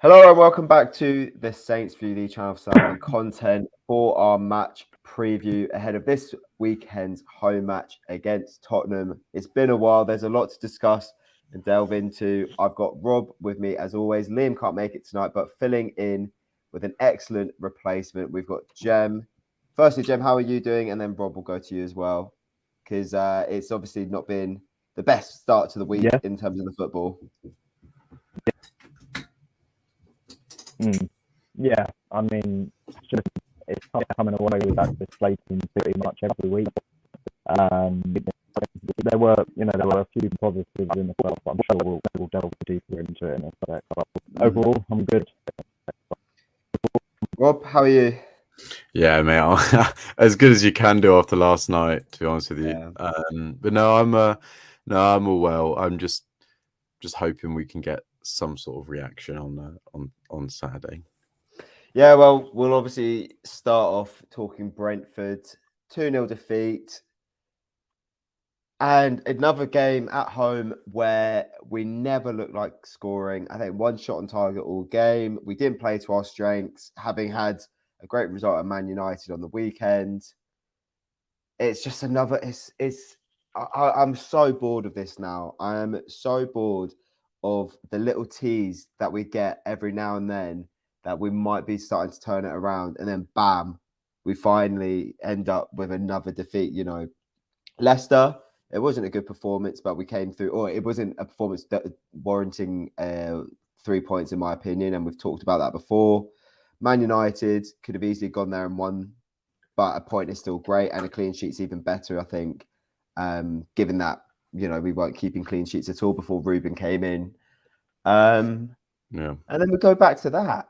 Hello and welcome back to the Saints View, the channel for Southampton content for our match preview ahead of this weekend's home match against Tottenham. It's been a while. There's a lot to discuss and delve into. I've got Rob with me as always. Liam can't make it tonight, but filling in with an excellent replacement. We've got Jem. Firstly, Jem, how are you doing? And then Rob will go to you as well, because it's obviously not been the best start to the week in terms of the football. Yeah, I mean, it's tough coming away with that display team pretty much every week. There were a few positives in the first, but I'm sure we'll delve deeper into it in a sec. But overall, I'm good. Rob, how are you? Yeah, mate, as good as you can do after last night, to be honest with you. Yeah. But no, I'm all well. I'm just hoping we can get some sort of reaction on Saturday. Yeah, well, we'll obviously start off talking Brentford 2-0 defeat. And another game at home where we never looked like scoring. I think one shot on target all game. We didn't play to our strengths, having had a great result at Man United on the weekend. It's just another. I'm so bored of this now. I am so bored of the little tease that we get every now and then that we might be starting to turn it around, and then bam, we finally end up with another defeat. Leicester. It wasn't a good performance, but we came through. Or it wasn't a performance that warranting 3 points, in my opinion, and we've talked about that before. Man United could have easily gone there and won, but a point is still great, and a clean sheet's even better, I think, given that we weren't keeping clean sheets at all before Ruben came in. And then we go back to that.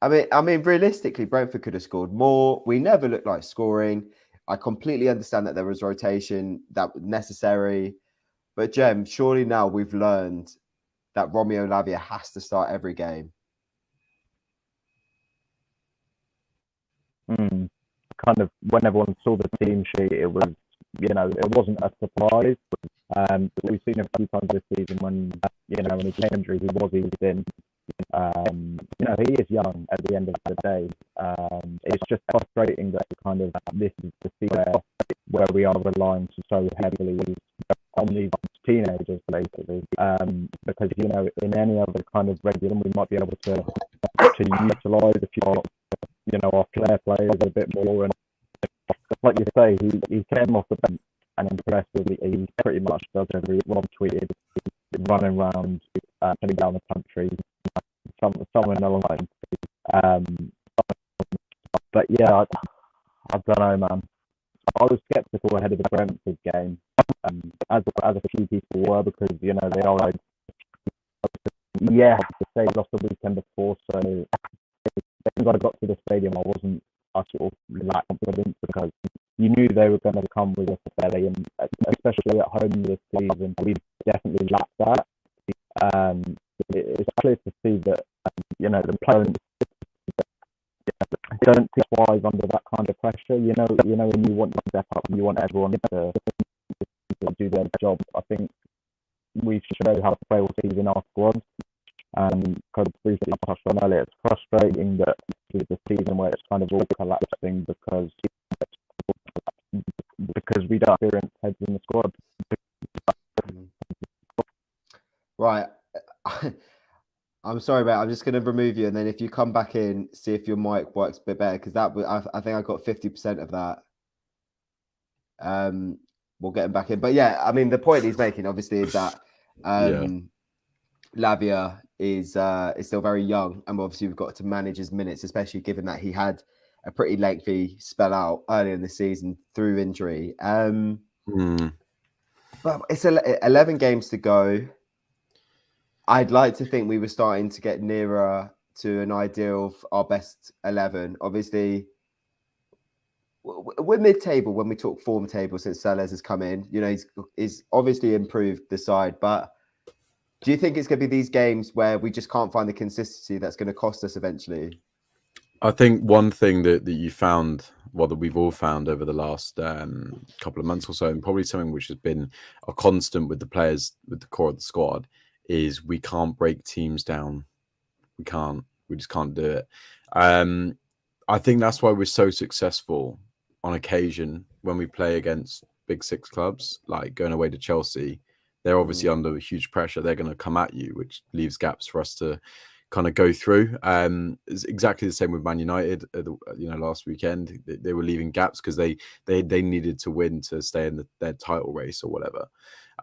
I mean, realistically, Brentford could have scored more. We never looked like scoring. I completely understand that there was rotation that was necessary, but Jem, surely now we've learned that Romeo Lavia has to start every game. Kind of when everyone saw the team sheet, it was, it wasn't a surprise. We've seen a few times this season when he came injured, he was eased in. He is young at the end of the day. It's just frustrating that kind of this is the season where we are relying so heavily on these teenagers, basically. Because in any other kind of regular, we might be able to utilise a few, our flair players a bit more. And like you say, he came off the bench and impressively, he pretty much does every Rob tweeted, running around, heading down the country, somewhere in the line. But yeah, I don't know, man. I was sceptical ahead of the Brentford game, as a few people were, because they are like, yeah, they lost the weekend before, so as I got to the stadium, I sort of lacked confidence because you knew they were going to come with us fairly, and especially at home this season, we definitely lacked that. It's clear to see that the players don't thrive under that kind of pressure. When you want to step up, you want everyone to do their job. I think we've showed how frailties in our squad. Kind of briefly touched on earlier, it's frustrating that with the season where it's kind of all collapsing because we don't experience heads in the squad. Right. I'm sorry, mate. I'm just going to remove you, and then if you come back in, see if your mic works a bit better, because I think I got 50% of that. We'll get him back in, but yeah, I mean, the point he's making obviously is that Lavia is still very young, and obviously we've got to manage his minutes, especially given that he had a pretty lengthy spell out earlier in the season through injury. But it's 11 games to go. I'd like to think we were starting to get nearer to an ideal of our best 11. Obviously, we're mid-table when we talk form table since Sellers has come in. He's obviously improved the side, but do you think it's going to be these games where we just can't find the consistency that's going to cost us eventually? I think one thing that you found, that we've all found over the last couple of months or so, and probably something which has been a constant with the players, with the core of the squad, is we can't break teams down We just can't do it. I think that's why we're so successful on occasion when we play against big six clubs, like going away to Chelsea. They're obviously under huge pressure. They're going to come at you, which leaves gaps for us to kind of go through. It's exactly the same with Man United. Last weekend they were leaving gaps because they needed to win to stay in their title race or whatever.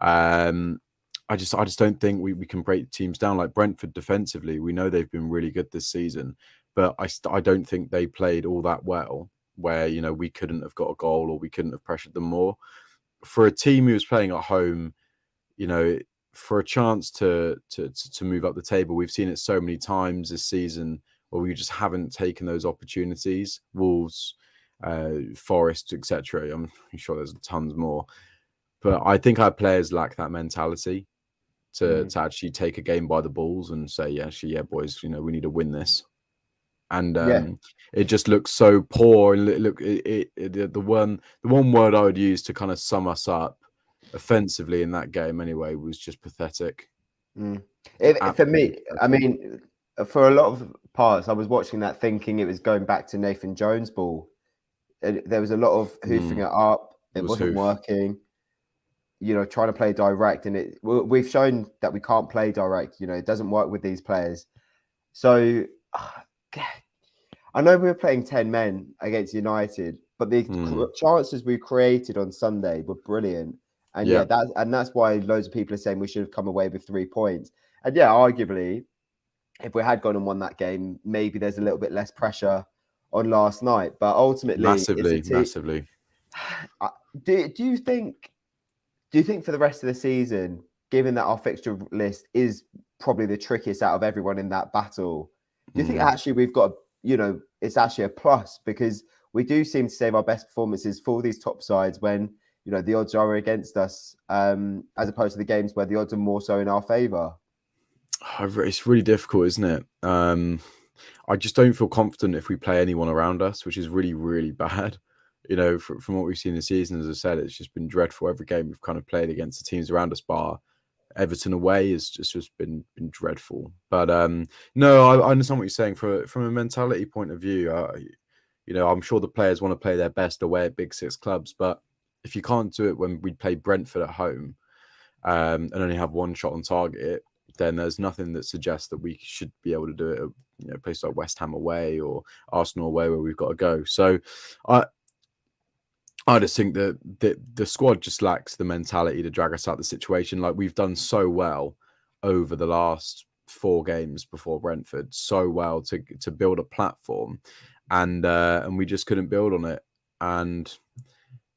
I just don't think we can break teams down like Brentford defensively. We know they've been really good this season, but I don't think they played all that well. Where we couldn't have got a goal or we couldn't have pressured them more. For a team who was playing at home, for a chance to move up the table, we've seen it so many times this season where we just haven't taken those opportunities. Wolves, Forest, etc. I'm sure there's tons more, but I think our players lack that mentality to actually take a game by the balls and say, yeah, boys, we need to win this. And it just looks so poor. And the one word I would use to kind of sum us up offensively in that game anyway was just pathetic. For me, I mean, for a lot of parts, I was watching that thinking it was going back to Nathan Jones' ball. There was a lot of hoofing it up. It wasn't working. Trying to play direct, and we've shown that we can't play direct. It doesn't work with these players. So I know we were playing 10 men against United, but the chances we created on Sunday were brilliant. And that's why loads of people are saying we should have come away with 3 points. And arguably, if we had gone and won that game, maybe there's a little bit less pressure on last night. But ultimately, massively. Do you think for the rest of the season, given that our fixture list is probably the trickiest out of everyone in that battle, do you think actually we've got, it's actually a plus because we do seem to save our best performances for these top sides when, the odds are against us, as opposed to the games where the odds are more so in our favour? It's really difficult, isn't it? I just don't feel confident if we play anyone around us, which is really, really bad. From what we've seen this season, as I said, it's just been dreadful. Every game we've kind of played against the teams around us, bar Everton away, has just been dreadful. But no, I understand what you're saying. From a mentality point of view, I'm sure the players want to play their best away at big six clubs, but if you can't do it when we play Brentford at home and only have one shot on target, then there's nothing that suggests that we should be able to do it at places like West Ham away or Arsenal away where we've got to go. So I just think that the squad just lacks the mentality to drag us out of the situation. Like we've done so well over the last 4 games before Brentford, so well to build a platform, and we just couldn't build on it. And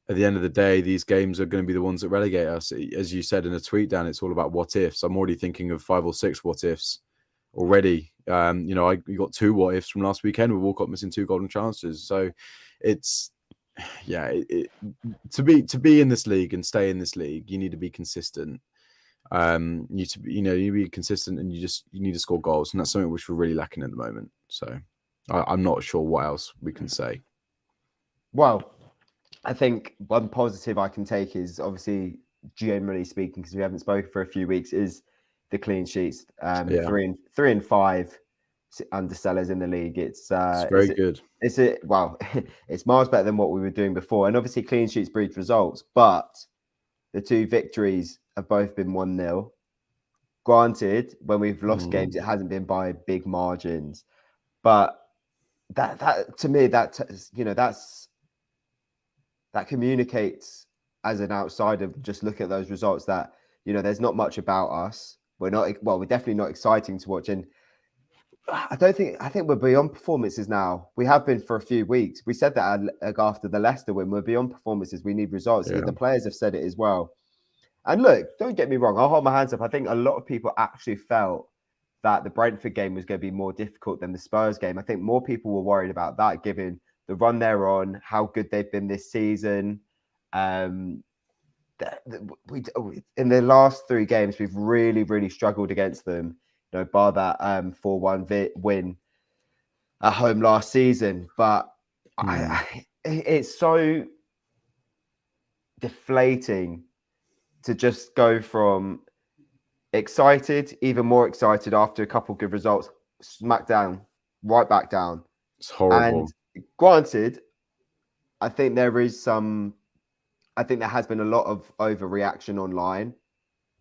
at the end of the day, these games are going to be the ones that relegate us. As you said in a tweet, Dan, it's all about what ifs. I'm already thinking of 5 or 6 what ifs already. We got 2 what ifs from last weekend with Walcott missing 2 golden chances. So it's to be in this league and stay in this league, you need to be consistent. You need to be consistent, and you need to score goals, and that's something which we're really lacking at the moment. So I'm not sure what else we can say. Well, I think one positive I can take is obviously, generally speaking, because we haven't spoken for a few weeks, is the clean sheets. 3 and 5 undersellers in the league. It's very good. It's miles better than what we were doing before. And obviously clean sheets breed results, but the 2 victories have both been 1-0. Granted, when we've lost games, it hasn't been by big margins. But that to me, that communicates as an outsider, just look at those results, that there's not much about us. We're definitely not exciting to watch. And I think we're beyond performances now. We have been for a few weeks. We said that after the Leicester win, we're beyond performances. We need results. Yeah. The players have said it as well. And look, don't get me wrong, I'll hold my hands up. I think a lot of people actually felt that the Brentford game was going to be more difficult than the Spurs game. I think more people were worried about that, given the run they're on, how good they've been this season. In the last 3 games, we've really, really struggled against them. Bar that 4-1 win at home last season. But it's so deflating to just go from excited, even more excited after a couple of good results, smack down, right back down. It's horrible. And granted, I think there has been a lot of overreaction online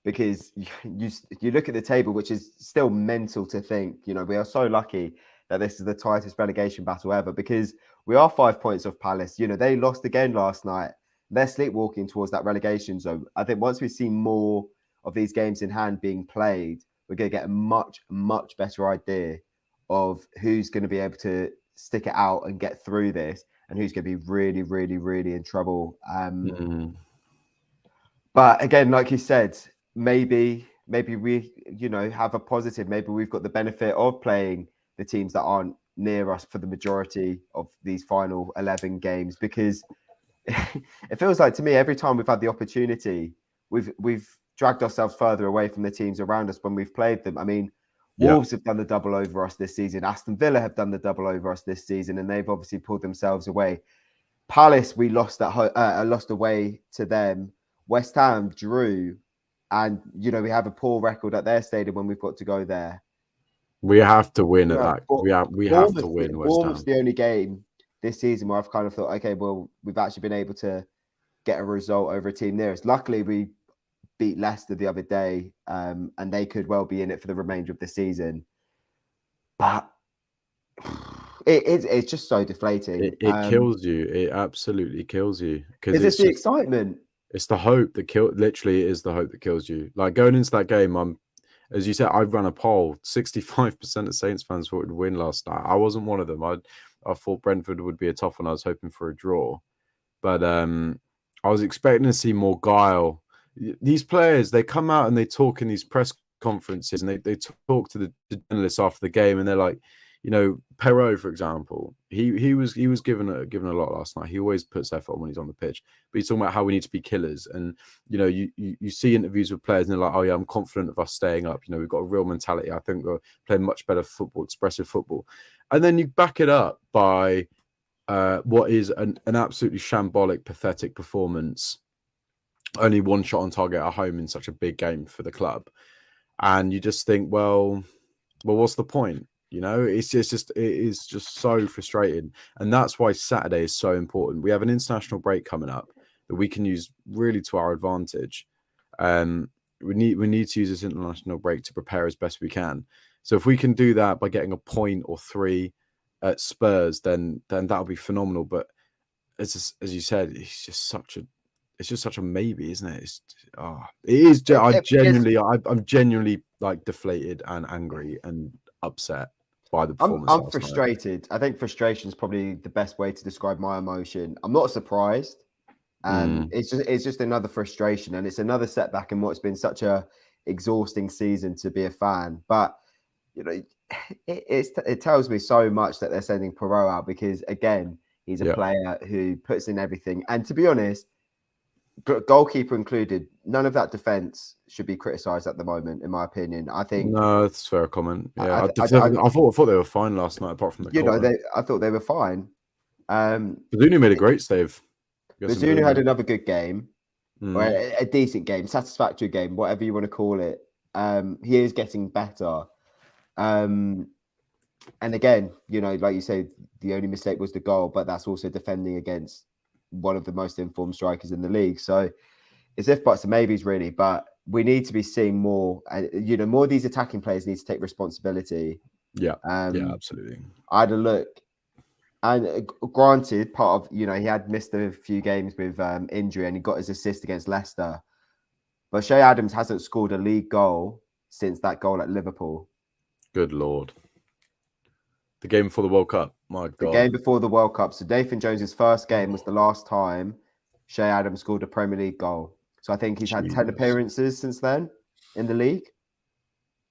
because you look at the table, which is still mental to think. We are so lucky that this is the tightest relegation battle ever because we are 5 points off Palace. They lost again last night. They're sleepwalking towards that relegation zone. I think once we see more of these games in hand being played, we're going to get a much, much better idea of who's going to be able to stick it out and get through this and who's going to be really, really, really in trouble. But again, like you said, maybe we, have a positive. Maybe we've got the benefit of playing the teams that aren't near us for the majority of these final 11 games because it feels like to me every time we've had the opportunity, we've dragged ourselves further away from the teams around us when we've played them. I mean, Wolves have done the double over us this season. Aston Villa have done the double over us this season, and they've obviously pulled themselves away. Palace, we lost away to them. West Ham drew, and we have a poor record at their stadium when we've got to go there. We have to win at that. We have to win. Bournemouth's the only game this season where I've kind of thought, okay, well, we've actually been able to get a result over a team nearest. Luckily, we beat Leicester the other day, and they could well be in it for the remainder of the season. But it's just so deflating. It kills you. It absolutely kills you. Because it's the excitement. It's the hope that literally is the hope that kills you. Like going into that game, as you said, I ran a poll. 65% of Saints fans thought we'd win last night. I wasn't one of them. I thought Brentford would be a tough one. I was hoping for a draw. But I was expecting to see more guile. These players, they come out and they talk in these press conferences and they talk to the journalists after the game and they're like, Perrault, for example, he was given a lot last night. He always puts effort when he's on the pitch, but he's talking about how we need to be killers. And you see interviews with players and they're like, oh yeah, I'm confident of us staying up. We've got a real mentality. I think we're playing much better football, expressive football. And then you back it up by what is an absolutely shambolic, pathetic performance. Only one shot on target at home in such a big game for the club, and you just think, well, what's the point? It is just so frustrating, and that's why Saturday is so important. We have an international break coming up that we can use really to our advantage. We need to use this international break to prepare as best we can. So if we can do that by getting a point or 3 at Spurs, then that'll be phenomenal. But as you said, it's just such a maybe, isn't it? I'm genuinely like deflated and angry and upset by the performance. I'm frustrated. I think frustration is probably the best way to describe my emotion. I'm not surprised. It's just another frustration, and it's another setback in what's been such a exhausting season to be a fan. But it tells me so much that they're sending Perrault out because again, he's a player who puts in everything. And to be honest, goalkeeper included, none of that defense should be criticised at the moment, in my opinion. I think no, that's a fair comment. Yeah, I thought they were fine last night, apart from the I thought they were fine. Bazunu made a great save. Bazunu had another good game, or a decent game, satisfactory game, whatever you want to call it. He is getting better. And again, like you say, the only mistake was the goal, but that's also defending against one of the most informed strikers in the league. So it's if buts and maybes really, but we need to be seeing more. And more of these attacking players need to take responsibility. Yeah, absolutely. I had a look, and granted, part of he had missed a few games with injury, and he got his assist against Leicester. But Shea Adams hasn't scored a league goal since that goal at Liverpool. Good Lord. The game before the World Cup. My God. The game before the World Cup. So Nathan Jones' first game was the last time Shea Adams scored a Premier League goal. So I think he's had 10 appearances since then in the league.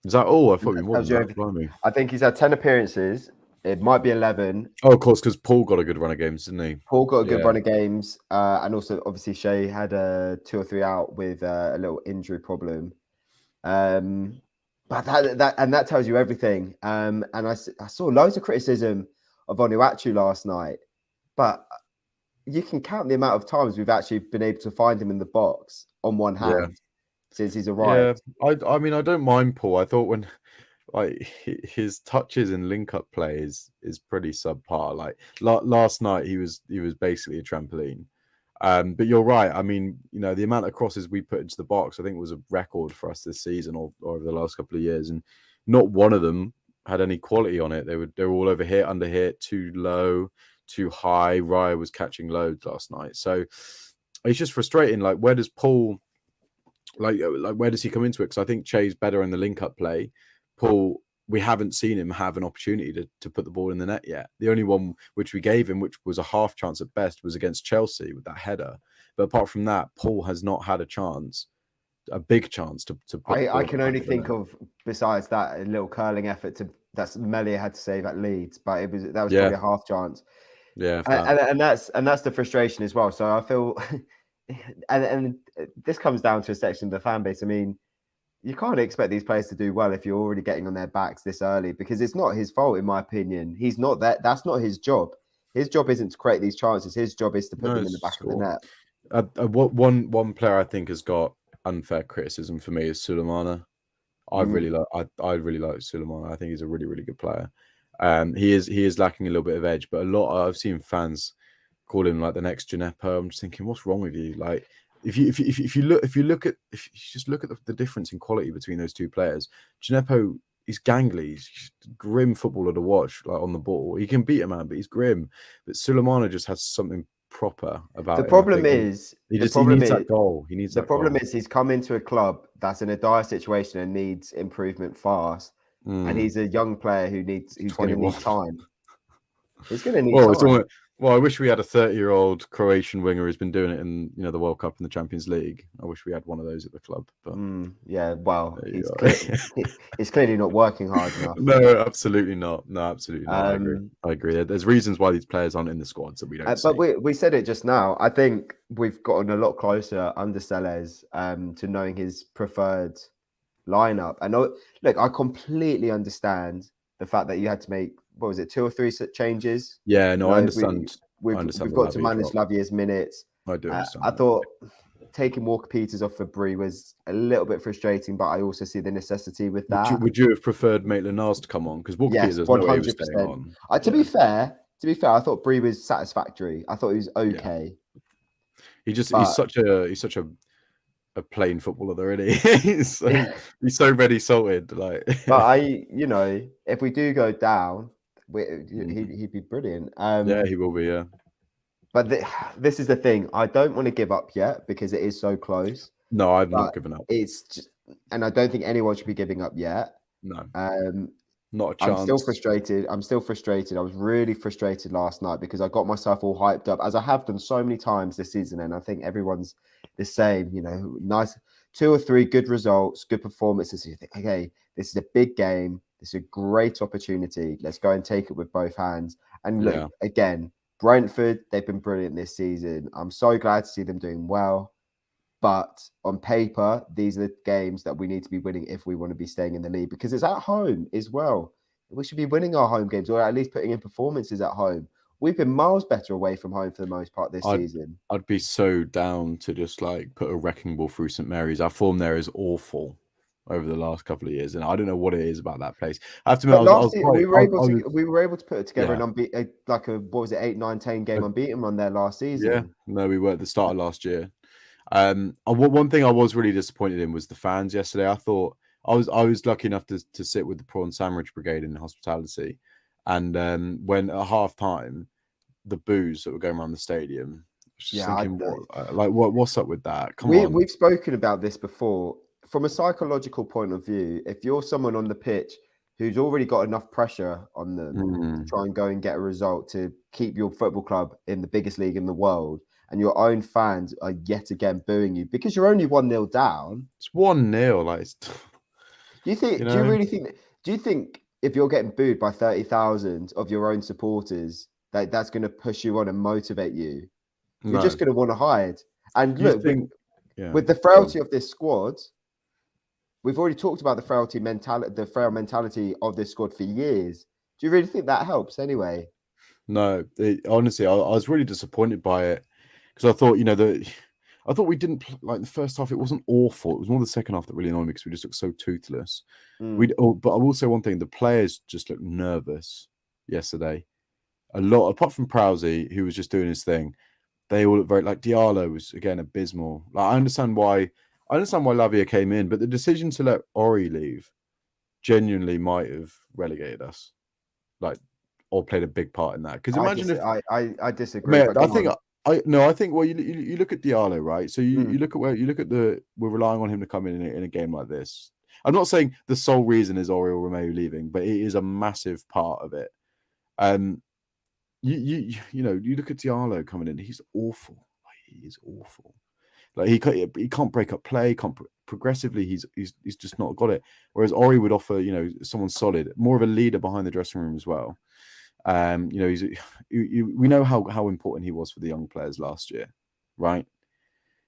Is that all? I thought we more than that. I think he's had 10 appearances. It might be 11. Oh, of course, because Paul got a good run of games, didn't he? Paul got a good run of games. And also, obviously, Shea had 2 or 3 out with a little injury problem. But that tells you everything. And I saw loads of criticism of Onuachu last night, but you can count the amount of times we've actually been able to find him in the box on one hand since he's arrived. Yeah, I mean, I don't mind Paul. I thought when like his touches and link up play is pretty subpar. Like last night, he was basically a trampoline. But you're right. I mean, the amount of crosses we put into the box, I think, was a record for us this season or over the last couple of years, and not one of them had any quality on it. They were all over hit, under hit, too low, too high. Raya was catching loads last night, so it's just frustrating. Like, where does Paul, like where does he come into it? Because I think Che's better in the link up play. Paul, we haven't seen him have an opportunity to put the ball in the net yet. The only one which we gave him, which was a half chance at best, was against Chelsea with that header. But apart from that, Paul has not had a big chance to put the ball I can only think net. of, besides that, a little curling effort that's Melia had to save at Leeds, but that was Yeah. probably a half chance. Yeah, and that's the frustration as well. So I feel, and this comes down to a section of the fan base. I mean, you can't expect these players to do well if you're already getting on their backs this early, because it's not his fault, in my opinion. He's not that. That's not his job. His job isn't to create these chances. His job is to put them in the back of the net. One player I think has got unfair criticism for me is Sulemana. I really like Sulemana. I think he's a really, really good player. He is lacking a little bit of edge, but I've seen fans call him like the next Gineppo. I'm just thinking, what's wrong with you? Like, if you look at the difference in quality between those two players, Gineppo, he's gangly, he's a grim footballer to watch, like on the ball. He can beat a man, but he's grim. But Sulemana just has something proper about The him. problem is he needs that goal. He needs the that problem goal. is he's come into a club that's in a dire situation and needs improvement fast. And he's a young player who's going to need time. He's going to need time. Well, I wish we had a 30-year-old Croatian winger who's been doing it in the World Cup and the Champions League. I wish we had one of those at the club. But yeah, well, he's clearly not working hard enough. No, absolutely not. No, absolutely not. I agree. There's reasons why these players aren't in the squads that we don't see. But we said it just now. I think we've gotten a lot closer under Sellés to knowing his preferred lineup. And look, I completely understand the fact that you had to make, what was it, 2 or 3 changes? Yeah, no, I understand. We've got to manage Lavier's minutes. I do understand. I thought taking Walker Peters off for Brie was a little bit frustrating, but I also see the necessity with that. Would you have preferred Maitland-Niles to come on? Because Walker Peters, there's no way he was staying on. To be fair, I thought Brie was satisfactory. I thought he was okay. Yeah. He's such a plain footballer, though, isn't he? he's so ready salted. Like, but if we do go down, he'd be brilliant. Yeah, he will be. Yeah. But this is the thing. I don't want to give up yet because it is so close. No, I've not given up. And I don't think anyone should be giving up yet. No. Not a chance. I'm still frustrated. I was really frustrated last night because I got myself all hyped up, as I have done so many times this season, and I think everyone's the same. Nice 2 or 3 good results, good performances. You think, okay, this is a big game. This is a great opportunity. Let's go and take it with both hands. And look, again, Brentford, they've been brilliant this season. I'm so glad to see them doing well. But on paper, these are the games that we need to be winning if we want to be staying in the league, because it's at home as well. We should be winning our home games, or at least putting in performances at home. We've been miles better away from home for the most part this season. I'd be so down to just like put a wrecking ball through St Mary's. Our form there is awful over the last couple of years, and I don't know what it is about that place. I have to admit, we were able to put it together and what was it, 8, 9, 10 game unbeaten run there last season. Yeah, no, we were at the start of last year. One thing I was really disappointed in was the fans yesterday. I thought I was lucky enough to sit with the Prawn Sandwich Brigade in hospitality, and when at half time the boos that were going around the stadium, what's up with that? We've spoken about this before. From a psychological point of view, if you're someone on the pitch who's already got enough pressure on them to try and go and get a result to keep your football club in the biggest league in the world, and your own fans are yet again booing you because you're only 1-0 down. It's 1-0. Like, do you really think? Do you think if you're getting booed by 30,000 of your own supporters, that's going to push you on and motivate you? You're just going to want to hide. And look, with the frailty of this squad, we've already talked about the frail mentality of this squad for years. Do you really think that helps anyway? No, honestly, I was really disappointed by it. Because I thought, I thought we didn't like the first half. It wasn't awful. It was more the second half that really annoyed me because we just looked so toothless. But I will say one thing: the players just looked nervous yesterday. A lot, apart from Prowsey, who was just doing his thing, they all looked very like Diallo was again abysmal. Like I understand why Lavia came in, but the decision to let Ori leave genuinely might have relegated us, like, or played a big part in that. Because imagine if I disagree. mate, But I think I think well, you look at Diallo, right? So you look at we're relying on him to come in a game like this. I'm not saying the sole reason is Oriol Romeu leaving, but it is a massive part of it. You look at Diallo coming in, he's awful. Like, he is awful. Like he can't break up play, progressively he's just not got it. Whereas Ori would offer, someone solid, more of a leader behind the dressing room as well. We know how important he was for the young players last year, right?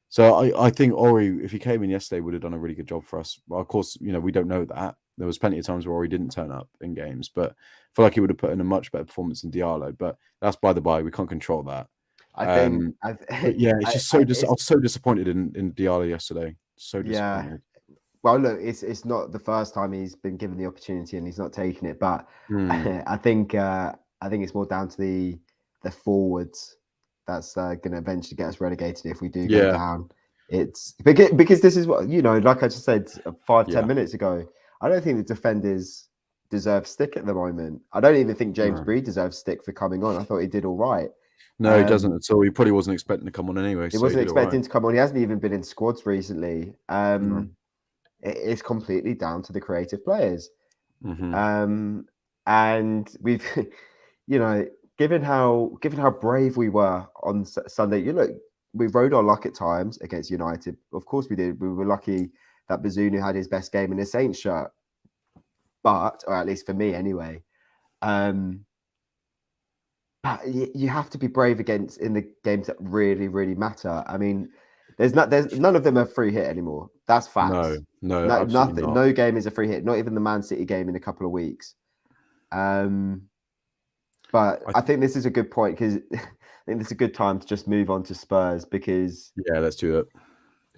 So I think Ori, if he came in yesterday, would have done a really good job for us. Well, of course, we don't know that. There was plenty of times where Ori didn't turn up in games, but I feel like he would have put in a much better performance than Diallo. But that's by the by. We can't control that. But yeah, it's just I was so disappointed in Diallo yesterday. So disappointed. Well, look, it's not the first time he's been given the opportunity and he's not taking it. But I think it's more down to the forwards that's going to eventually get us relegated if we do go down. It's because this is what like I just said 5-10 minutes ago. I don't think the defenders deserve stick at the moment. I don't even think James Breed deserves stick for coming on. I thought he did all right. No, he doesn't at all. He probably wasn't expecting to come on anyway. He wasn't expecting to come on. He hasn't even been in squads recently. It's completely down to the creative players. And we've, given how brave we were on Sunday, we rode our luck at times against United. Of course we did. We were lucky that Bazunu had his best game in a Saints shirt. But, or at least for me anyway, you have to be brave in the games that really, really matter. I mean, there's none of them are free hit anymore. That's facts. No, nothing. not. No game is a free hit. Not even the Man City game in a couple of weeks. But I think this is a good point because I think this is a good time to just move on to Spurs because let's do it.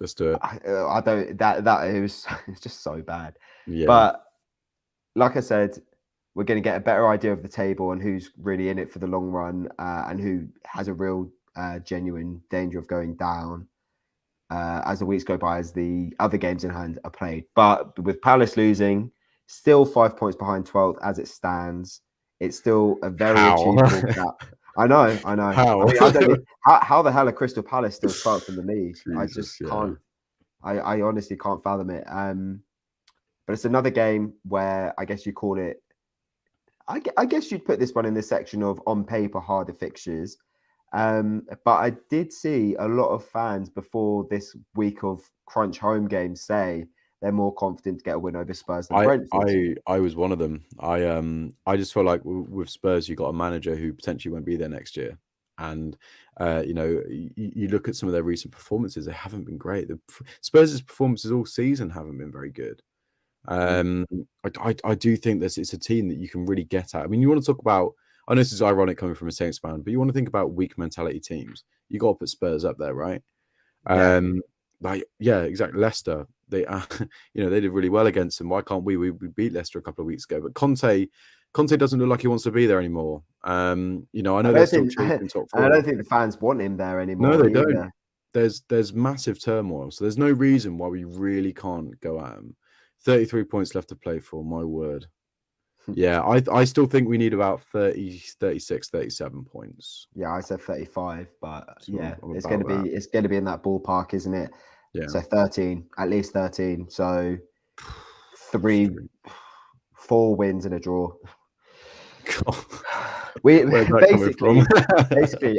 Let's do it. I don't that it's just so bad. Yeah. But like I said, we're going to get a better idea of the table and who's really in it for the long run and who has a real genuine danger of going down as the weeks go by, as the other games in hand are played. But with Palace losing, still 5 points behind 12th as it stands. It's still a very achievable gap. I know. How? I mean, how the hell are Crystal Palace still 12th in the league? Jesus, I just can't. I honestly can't fathom it. But it's another game where I guess you call it. I guess you'd put this one in the section of on paper harder fixtures. But I did see a lot of fans before this week of crunch home games say they're more confident to get a win over Spurs than Brentford. I was one of them. I just feel like with Spurs, you got a manager who potentially won't be there next year. And you look at some of their recent performances; they haven't been great. Spurs' performances all season haven't been very good. I do think it's a team that you can really get at. I mean, you want to talk about. I know this is ironic coming from a Saints fan, but you want to think about weak mentality teams. You got to put Spurs up there, right? Exactly. Leicester, they they did really well against them. Why can't we? We beat Leicester a couple of weeks ago, but Conte doesn't look like he wants to be there anymore. I know they're still chasing top four. I don't think the fans want him there anymore. No, they don't. There's massive turmoil, so there's no reason why we really can't go at them. 33 points left to play for, my word. Yeah, I still think we need about 30, 36, 37 points. Yeah, I said 35, but it's going to be in that ballpark, isn't it? Yeah. So 13, at least 13. So 4 wins and a draw. Basically,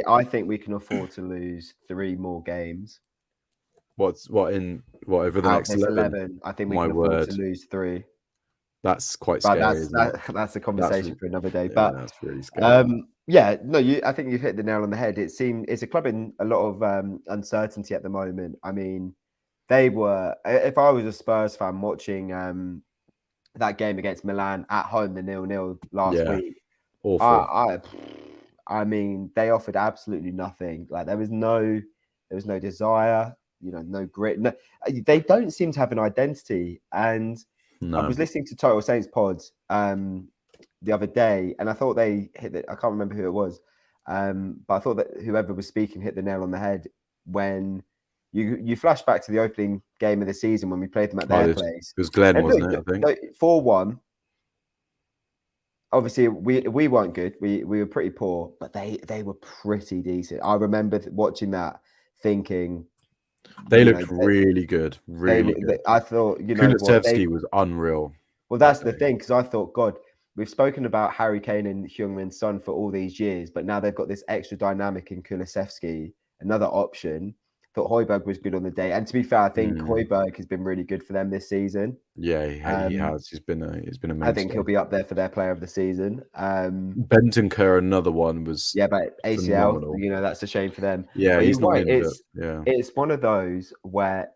I think we can afford to lose 3 more games. What over the next 11? I think we can afford to lose 3. That's quite scary. That's a conversation for another day. Yeah, but that's really scary. I think you've hit the nail on the head. It's a club in a lot of uncertainty at the moment. I mean, they were. If I was a Spurs fan watching that game against Milan at home, the 0-0 last week, awful. I mean, they offered absolutely nothing. Like there was no desire. no grit. No, they don't seem to have an identity. And I No. was listening to Total Saints pod the other day, and I thought they hit it. I can't remember who it was, but I thought that whoever was speaking hit the nail on the head when you flash back to the opening game of the season when we played them at their place. It was Glenn, And wasn't look, it? I think 4-1. Obviously, we weren't good. We were pretty poor, but they were pretty decent. I remember watching that, thinking they looked really good, really good. I thought, Kulusevski was unreal. Well, that's the thing, because I thought, God, we've spoken about Harry Kane and Heung-min Son for all these years, but now they've got this extra dynamic in Kulusevski, another option. Thought Højbjerg was good on the day, and to be fair, I think Højbjerg has been really good for them this season. Yeah, he has. He's been amazing. I think he'll be up there for their player of the season. Bentancur, another one was but ACL, phenomenal. That's a shame for them. Yeah, but he's not right. in. It's one of those where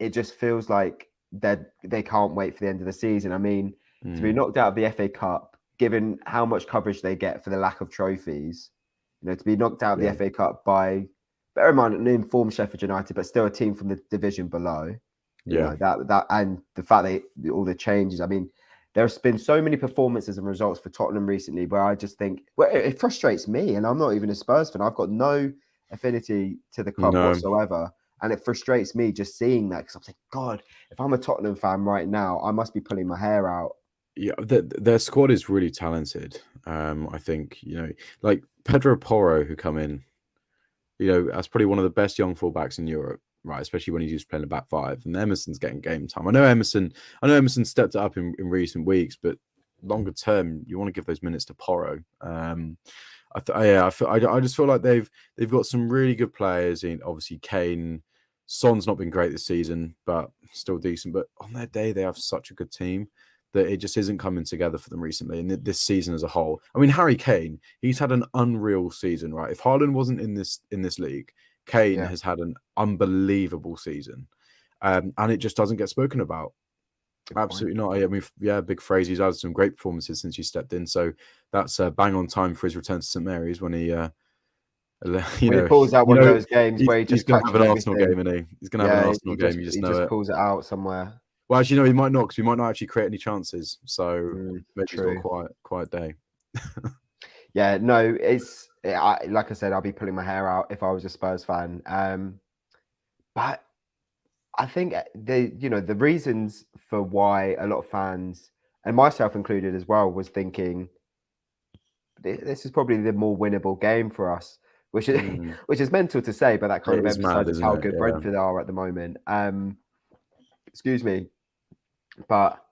it just feels like they can't wait for the end of the season. I mean, to be knocked out of the FA Cup, given how much coverage they get for the lack of trophies, to be knocked out of the FA Cup by, bear in mind, an informed Sheffield United, but still a team from the division below. That and the fact that all the changes. I mean, there's been so many performances and results for Tottenham recently where I just think, it frustrates me, and I'm not even a Spurs fan. I've got no affinity to the club whatsoever. And it frustrates me just seeing that, because I'm like, God, if I'm a Tottenham fan right now, I must be pulling my hair out. Yeah, their squad is really talented. I think, like Pedro Porro, who come in, that's probably one of the best young fullbacks in Europe, right? Especially when he's used to playing a back five. And Emerson's getting game time. I know Emerson stepped it up in recent weeks, but longer term, you want to give those minutes to Porro. I just feel like they've got some really good players. In obviously Kane, Son's not been great this season, but still decent. But on their day, they have such a good team that it just isn't coming together for them recently. And this season as a whole, I mean, Harry Kane, he's had an unreal season, right? If Haaland wasn't in this league, Kane has had an unbelievable season, and it just doesn't get spoken about. Absolutely not. I mean, big phrase. He's had some great performances since he stepped in, so that's bang on time for his return to St Mary's when he, he pulls out one of those games where he's going to have an Arsenal game, isn't he? He's going to have an Arsenal game. You just know it. Pulls it out somewhere. Well, actually, he might not, because we might not actually create any chances. So maybe he's got a quiet day. Yeah, no, like I said, I'll be pulling my hair out if I was a Spurs fan. But I think the reasons for why a lot of fans, and myself included as well, was thinking this is probably the more winnable game for us, which is mental to say, but that kind of emphasizes how good Brentford are at the moment. Excuse me. But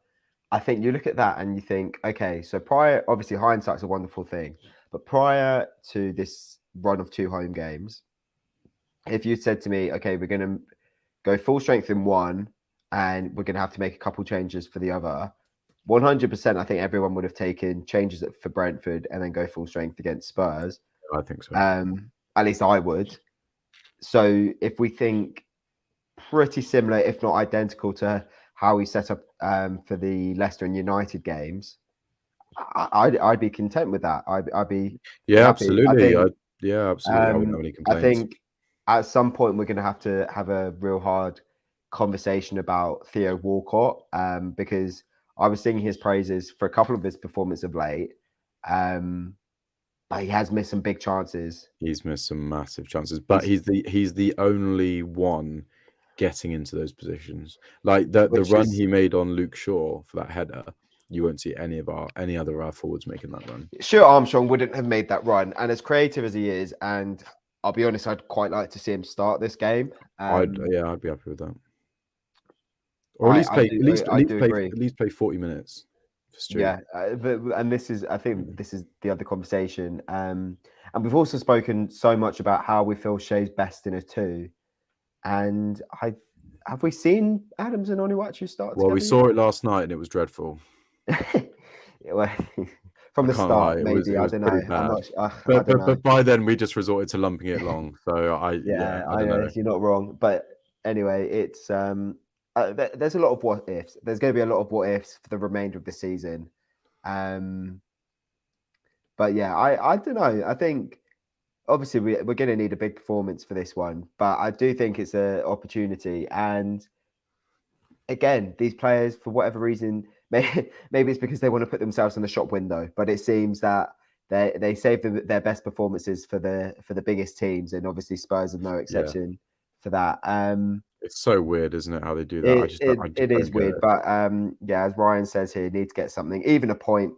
I think you look at that and you think, okay, so obviously hindsight's a wonderful thing, but prior to this run of 2 home games, if you said to me, okay, we're going to go full strength in one and we're going to have to make a couple changes for the other, 100%, I think everyone would have taken changes for Brentford and then go full strength against Spurs. I think so. At least I would. So if we think pretty similar, if not identical to how we set up for the Leicester and United games, I'd be content with that. I'd be happy. Absolutely. Absolutely. I wouldn't have any complaints. I think at some point we're going to have a real hard conversation about Theo Walcott, because I was singing his praises for a couple of his performances of late, but he has missed some big chances. He's missed some massive chances, but he's the only one getting into those positions. Like the run he made on Luke Shaw for that header, you won't see any other forwards making that run. Sure, Armstrong wouldn't have made that run, and as creative as he is, and I'll be honest, I'd quite like to see him start this game. I'd be happy with that. Or at least play 40 minutes. Yeah, and this is, I think, this is the other conversation. And we've also spoken so much about how we feel Shea's best in a 2. And have we seen Adams and Onuachu start together? Well, we saw it last night and it was dreadful. From the start, maybe. I don't know. But by then we just resorted to lumping it long. So I don't know. You're not wrong. But anyway, it's there's a lot of what ifs. There's going to be a lot of what ifs for the remainder of the season. But yeah, I don't know. I think obviously we're going to need a big performance for this one, but I do think it's an opportunity. And again, these players, for whatever reason, maybe it's because they want to put themselves in the shop window, but it seems that they save their best performances for the biggest teams, and obviously Spurs are no exception for that. It's so weird, isn't it, how they do that? I just It is don't get weird, it. but yeah, as Ryan says here, need to get something, even a point.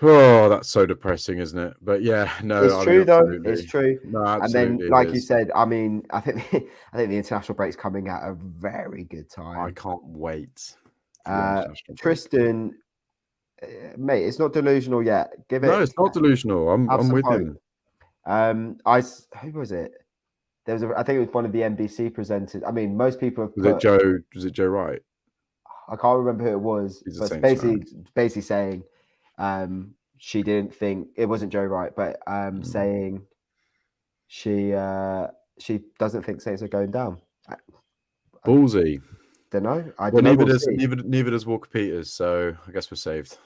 Oh, that's so depressing, isn't it? But yeah, no, It's I true mean, though. absolutely. It's true. No, And then, absolutely, like it you is. said, I mean, I think the international break's coming at a very good time. I can't wait for the international break. Tristan, mate, it's not delusional yet. No, it's not delusional. I'm with him. Who was it? There was I think it was one of the NBC presenters. I mean, most people have Was it Joe Wright? I can't remember who it was, He's a but Saints fan. basically saying she didn't think it wasn't Joe Wright, but saying she doesn't think Saints are going down. Ballsy. Don't know. Neither does Walker Peters, so I guess we're saved.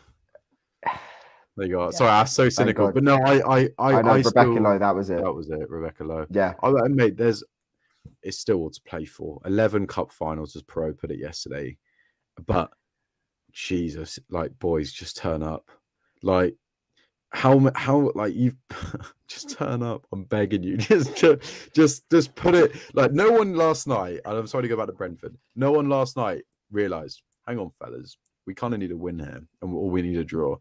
There you go. Yeah. Sorry, that's so cynical. But no, I know Rebecca Lowe, that was it. That was it, Rebecca Lowe. Yeah. Mate, it's still all to play for. 11 cup finals, as Pro put it yesterday. But Jesus, like, boys, just turn up. Like, how like, you just turn up. I'm begging you. Just put it. Like, no one last night, and I'm sorry to go back to Brentford, no one last night realised, hang on, fellas, we kind of need a win here, and we need a draw.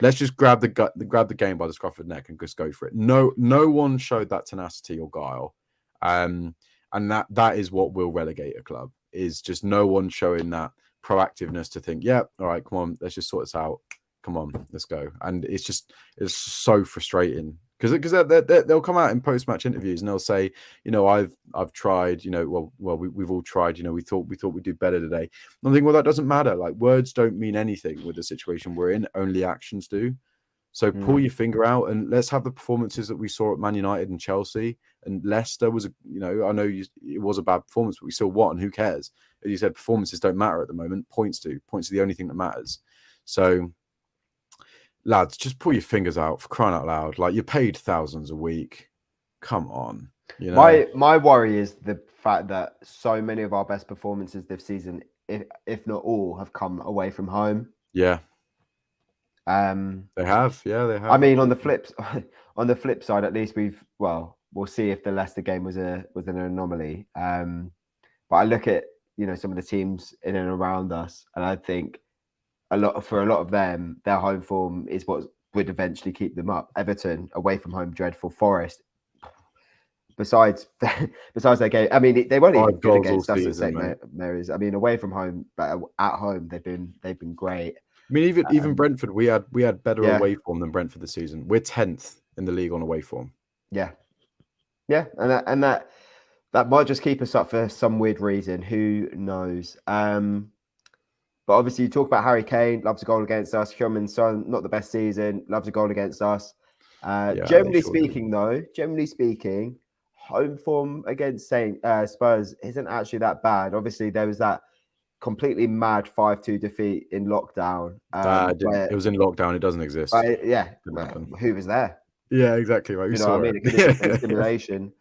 Let's just grab the game by the scruff of the neck and just go for it. No one showed that tenacity or guile, and that is what will relegate a club. Is just no one showing that proactiveness to think, yeah, all right, come on, let's just sort this out. Come on, let's go. And it's so frustrating because they'll come out in post-match interviews and they'll say, you know, I've tried, you know, well we've all tried, you know, we thought we'd do better today. And I'm thinking, well, that doesn't matter. Like, words don't mean anything with the situation we're in. Only actions do. So pull your finger out and let's have the performances that we saw at Man United and Chelsea. And Leicester was, you know, I know it was a bad performance, but we still won. Who cares? As you said, performances don't matter at the moment. Points are the only thing that matters. So, lads, just pull your fingers out, for crying out loud. Like, you're paid thousands a week. Come on. You know? My worry is the fact that so many of our best performances this season, if not all, have come away from home. Yeah. They have. Yeah, they have. I mean, on the flip side, at least we'll see if the Leicester game was an anomaly. But I look at, you know, some of the teams in and around us, and I think for a lot of them, their home form is what would eventually keep them up. Everton, away from home, dreadful. Forest, besides their game, I mean, they weren't even good against us at St Mary's. I mean, away from home, but at home, they've been great. I mean, even Brentford, we had better away form than Brentford this season. We're 10th in the league on away form. Yeah, and that might just keep us up for some weird reason. Who knows? But obviously, you talk about Harry Kane, loves a goal against us. Heung-min Son, not the best season, loves a goal against us. Generally speaking, home form against Spurs isn't actually that bad. Obviously, there was that completely mad 5-2 defeat in lockdown. It was in lockdown. It doesn't exist. Who was there? Yeah, exactly. Right. You know what I mean? It could have been a simulation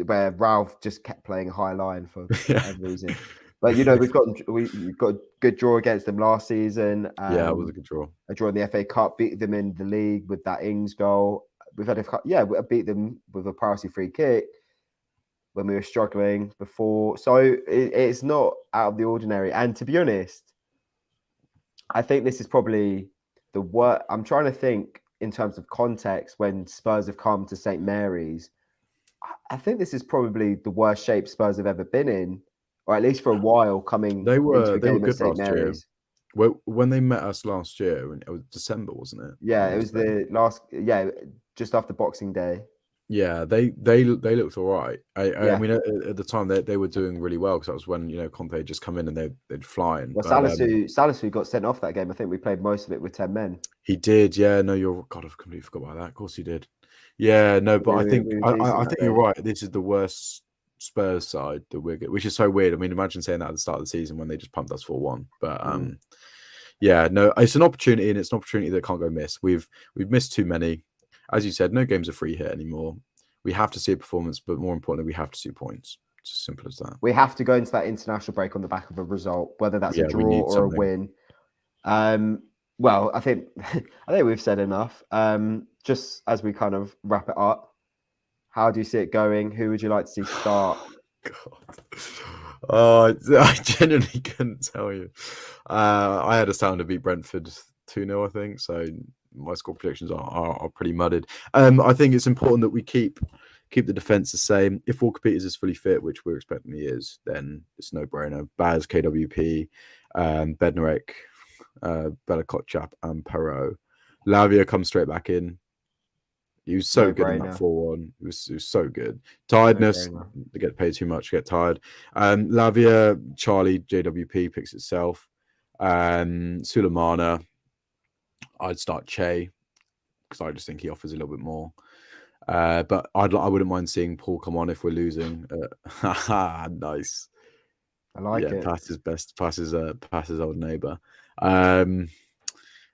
where Ralph just kept playing high line for whatever reason. But, you know, we've got a good draw against them last season. Yeah, it was a good draw. A draw in the FA Cup, beat them in the league with that Ings goal. We beat them with a priority free kick when we were struggling before. So it's not out of the ordinary. And to be honest, I think this is probably the worst. I'm trying to think in terms of context when Spurs have come to St Mary's. I think this is probably the worst shape Spurs have ever been in, or at least for a while. They were good last year. Well, when they met us last year, it was December, wasn't it? Yeah, it was the last. Yeah, just after Boxing Day. Yeah, they looked all right. I mean, at the time they were doing really well because that was when, you know, Conte had just come in and they'd flying. Well, Salisu got sent off that game. I think we played most of it with 10 men. He did. Yeah. No, I've completely forgot about that. Of course he did. Yeah. No, but I think you're right. This is the worst Spurs side that we're good, which is so weird. I mean, imagine saying that at the start of the season when they just pumped us 4-1. But Yeah, no, it's an opportunity, and it's an opportunity that can't go miss. We've missed too many. As you said, no games are free hit anymore. We have to see a performance, but more importantly, we have to see points. It's as simple as that. We have to go into that international break on the back of a result, whether that's a Yeah, we draw need or a something. win. Well, I think we've said enough. Just as we kind of wrap it up, how do you see it going? Who would you like to see start? God. Oh, I genuinely couldn't tell you. I had a sound to beat Brentford 2-0, I think. So my score predictions are pretty mudded. I think it's important that we keep the defence the same. If Walker Peters is fully fit, which we're expecting he is, then it's no brainer. Baz, KWP, Bednarek, Bella Kotchap, and Perot. Lavia comes straight back in. He was so good in that 4-1. It was so good. Tiredness, they get paid too much, get tired. Lavia, Charlie, JWP picks itself. Sulemana, I'd start Che because I just think he offers a little bit more. But I wouldn't mind seeing Paul come on if we're losing. Nice. I like it. Passes old neighbour.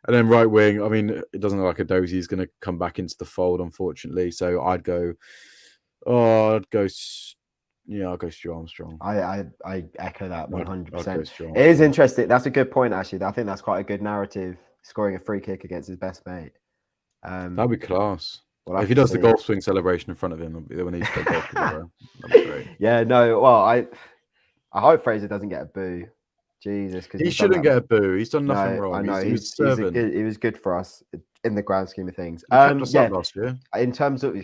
And then right wing, I mean, it doesn't look like a Dozy is going to come back into the fold, unfortunately. So I'll go Armstrong. I echo that 100%. It is interesting. That's a good point, actually. I think that's quite a good narrative, scoring a free kick against his best mate. That'd be class. Well, if he does the golf swing celebration in front of him when he's played golf together, that'd be great. Yeah, no. Well, I hope Fraser doesn't get a boo. Jesus, because he shouldn't get a boo. He's done nothing wrong. I know he was good for us in the grand scheme of things. Last year. In terms of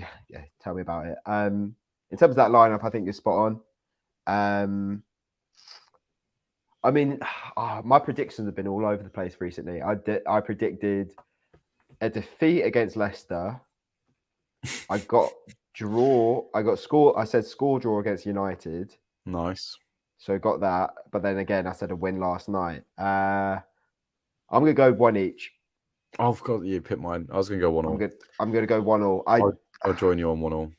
tell me about it. In terms of that lineup, I think you're spot on. I mean, my predictions have been all over the place recently. I predicted a defeat against Leicester. I got draw. I said score draw against United. Nice. So got that, but then again, I said a win last night. I'm gonna go one each. Oh, I've got you picked mine. I was gonna go 1-1. I'm gonna go 1-1. I'll join you on 1-1.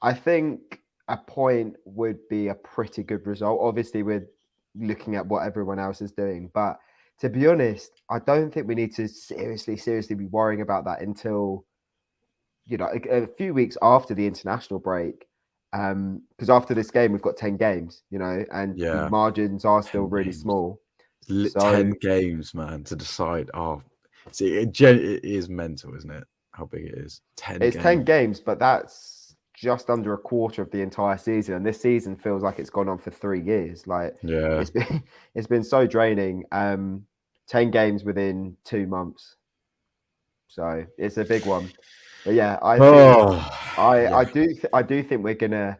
I think a point would be a pretty good result. Obviously, we're looking at what everyone else is doing, but to be honest, I don't think we need to seriously be worrying about that until a few weeks after the international break. Because after this game, we've got 10 games, and the margins are still really small. 10 games, man, to decide. Oh, see, it is mental, isn't it? How big it is. 10 games, but that's just under a quarter of the entire season. And this season feels like it's gone on for 3 years. It's been so draining. 10 games within 2 months. So it's a big one. But yeah, I do think we're gonna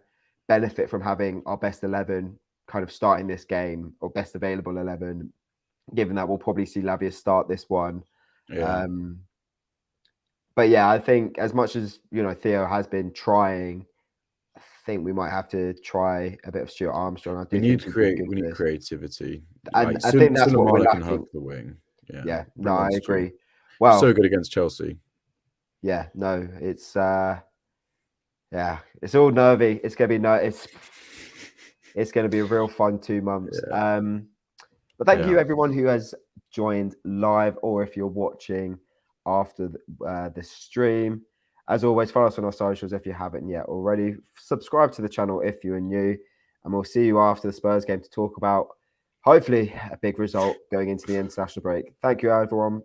benefit from having our best 11 kind of starting this game, or best available 11. Given that we'll probably see Lavia start this one. Yeah. But yeah, I think as much as Theo has been trying, I think we might have to try a bit of Stuart Armstrong. We need creativity. And I think that's what we're lacking. Can help the wing. Yeah. No, I agree. Well, so good against Chelsea. Yeah, no, it's it's all nervy. It's gonna be it's gonna be a real fun 2 months. Yeah. But thank you everyone who has joined live, or if you're watching after the stream. As always, follow us on our socials if you haven't yet already. Subscribe to the channel if you're new, and we'll see you after the Spurs game to talk about hopefully a big result going into the international break. Thank you, everyone.